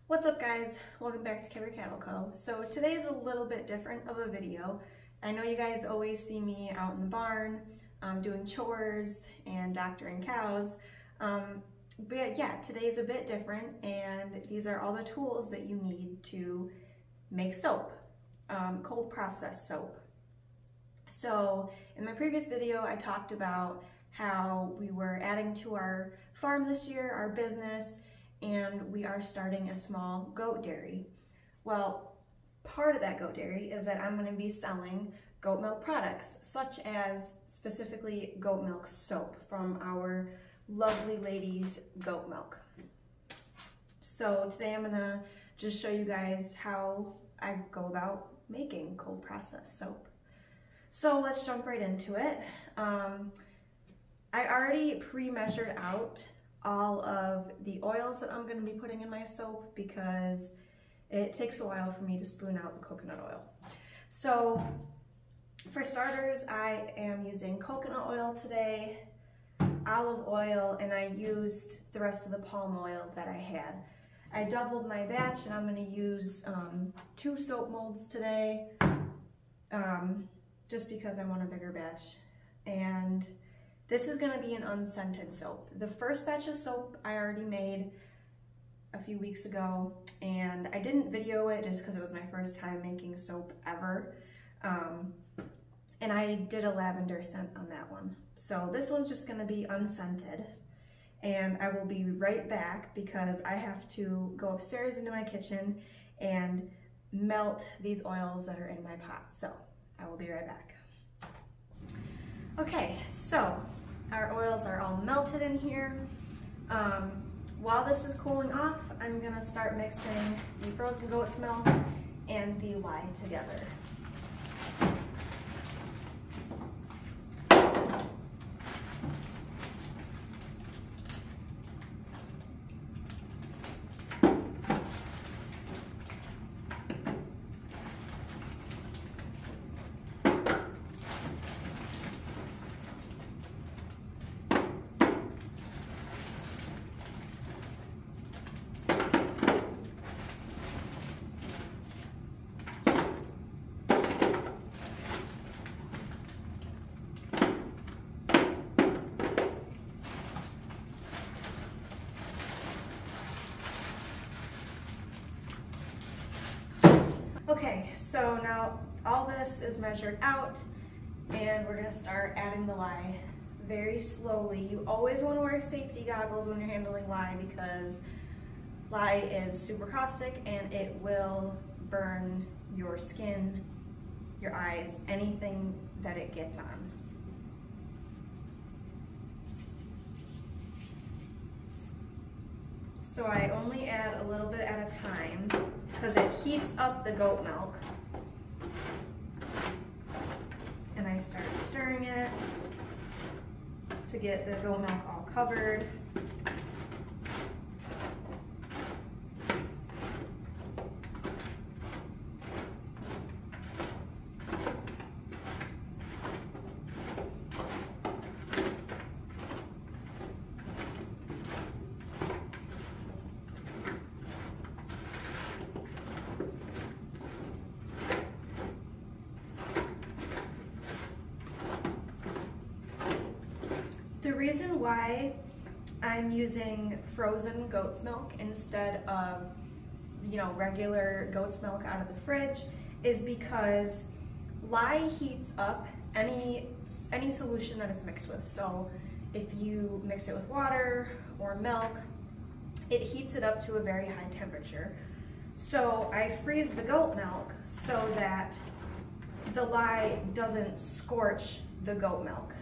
What's up guys? Welcome back to Kidder Cattle Co. So today is a little bit different of a video. I know you guys always see me out in the barn doing chores and doctoring cows. But yeah, today's a bit different, and these are all the tools that you need to make soap, cold process soap. So in my previous video I talked about how we were adding to our farm this year, our business, and we are starting a small goat dairy. Well, part of that goat dairy is that I'm going to be selling goat milk products, such as specifically goat milk soap from our lovely ladies goat milk. So today I'm going to just show you guys how I go about making cold process soap. So let's jump right into it. I already pre-measured out all of the oils that I'm going to be putting in my soap because it takes a while for me to spoon out the coconut oil. So for starters, I am using coconut oil today, olive oil, and I used the rest of the palm oil that I had. I doubled my batch and I'm going to use 2 soap molds today just because I want a bigger batch. And this is going to be an unscented soap. The first batch of soap I already made a few weeks ago, and I didn't video it just because it was my first time making soap ever. And I did a lavender scent on that one. So this one's just going to be unscented. And I will be right back because I have to go upstairs into my kitchen and melt these oils that are in my pot. So I will be right back. Okay, so our oils are all melted in here. While this is cooling off, I'm gonna start mixing the frozen goat's milk and the lye together. Okay, so now all this is measured out, and we're gonna start adding the lye very slowly. You always wanna wear safety goggles when you're handling lye because lye is super caustic and it will burn your skin, your eyes, anything that it gets on. So I only add a little bit at a time because it heats up the goat milk. And I start stirring it to get the goat milk all covered. The reason why I'm using frozen goat's milk instead of, regular goat's milk out of the fridge is because lye heats up any solution that it's mixed with. So if you mix it with water or milk, it heats it up to a very high temperature. So I freeze the goat milk so that the lye doesn't scorch the goat milk.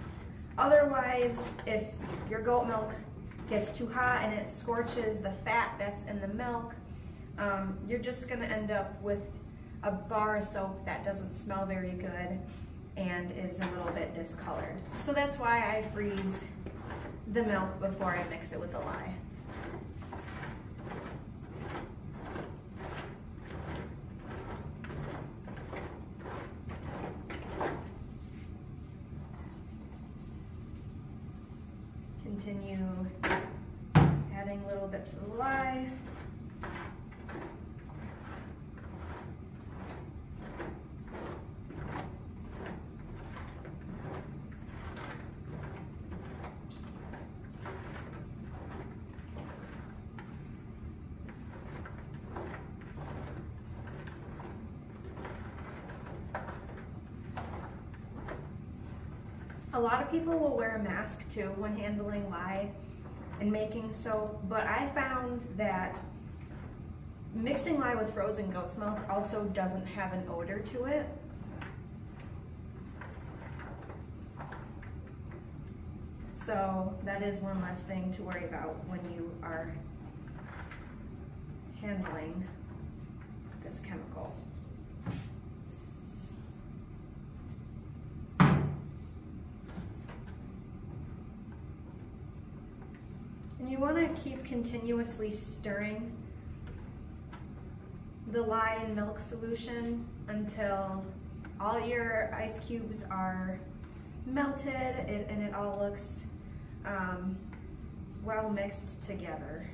Otherwise, if your goat milk gets too hot and it scorches the fat that's in the milk, you're just gonna end up with a bar of soap that doesn't smell very good and is a little bit discolored. So that's why I freeze the milk before I mix it with the lye. Continue adding little bits of lye. A lot of people will wear a mask too when handling lye and making soap, but I found that mixing lye with frozen goat's milk also doesn't have an odor to it. So that is one less thing to worry about when you are handling this chemical. And you want to keep continuously stirring the lye and milk solution until all your ice cubes are melted and it all looks well mixed together.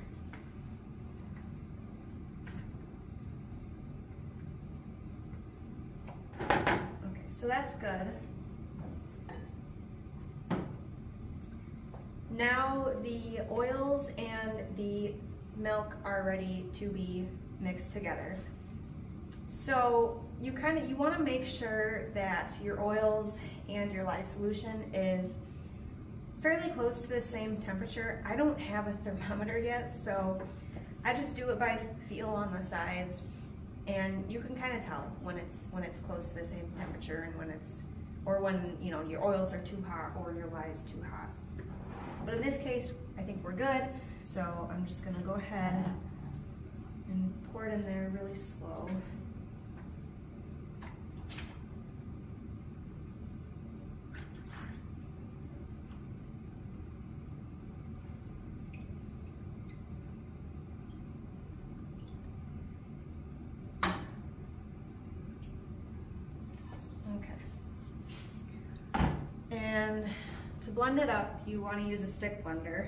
Okay, so that's good. Now the oils and the milk are ready to be mixed together. So you want to make sure that your oils and your lye solution is fairly close to the same temperature. I don't have a thermometer yet, so I just do it by feel on the sides, and you can kind of tell when it's close to the same temperature and when you know your oils are too hot or your lye is too hot. But in this case, I think we're good. So I'm just gonna go ahead and pour it in there really slow. And to blend it up, you want to use a stick blender.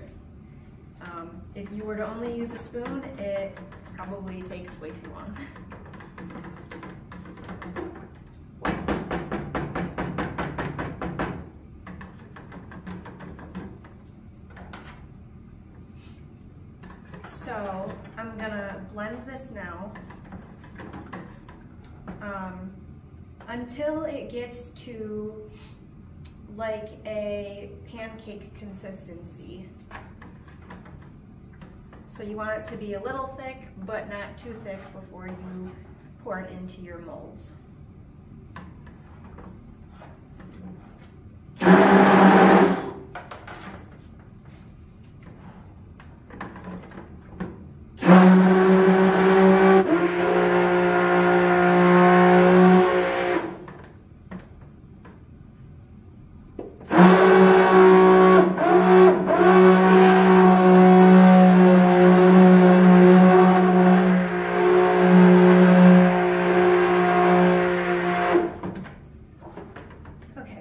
If you were to only use a spoon, it probably takes way too long. So I'm gonna blend this now until it gets to like a pancake consistency. So you want it to be a little thick, but not too thick before you pour it into your molds.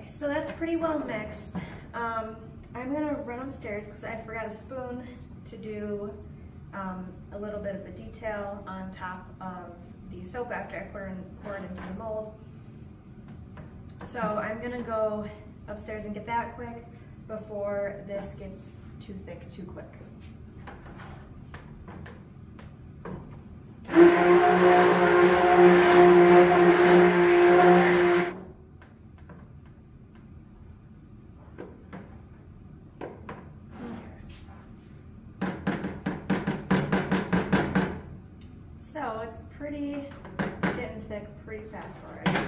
So that's pretty well mixed. I'm gonna run upstairs because I forgot a spoon to do a little bit of a detail on top of the soap after I pour it into the mold. So I'm gonna go upstairs and get that quick before this gets too thick too quick. So it's getting thick pretty fast already.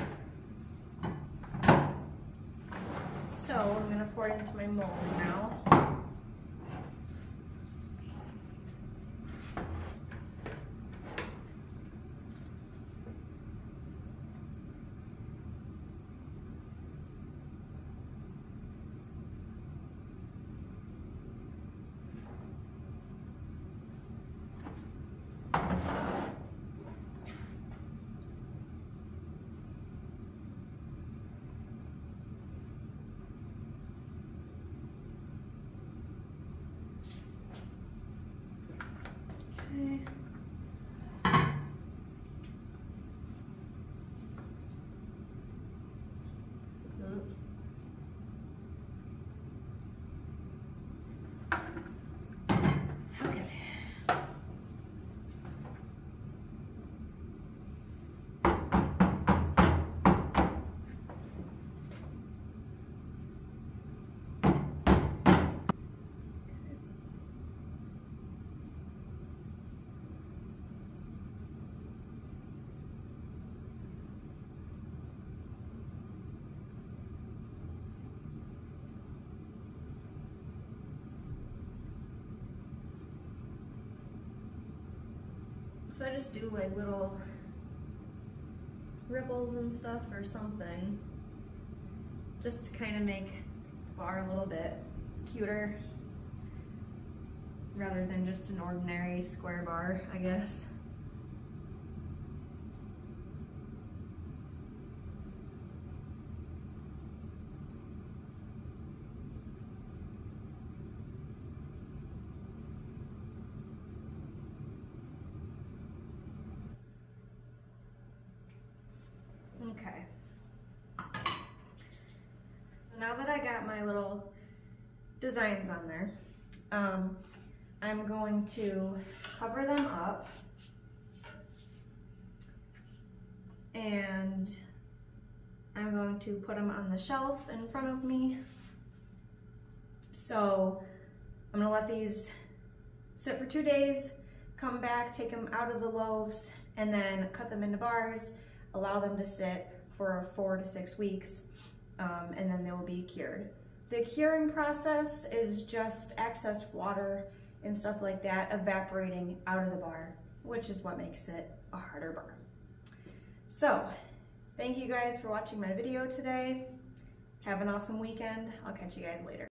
So I'm going to pour it into my molds now. So I just do like little ripples and stuff or something, just to kind of make the bar a little bit cuter, rather than just an ordinary square bar, I guess. Okay. Now that I got my little designs on there, I'm going to cover them up and I'm going to put them on the shelf in front of me. So I'm gonna let these sit for 2 days, come back, take them out of the loaves, and then cut them into bars, allow them to sit for 4 to 6 weeks, and then they will be cured. The curing process is just excess water and stuff like that evaporating out of the bar, which is what makes it a harder bar. So, thank you guys for watching my video today. Have an awesome weekend. I'll catch you guys later.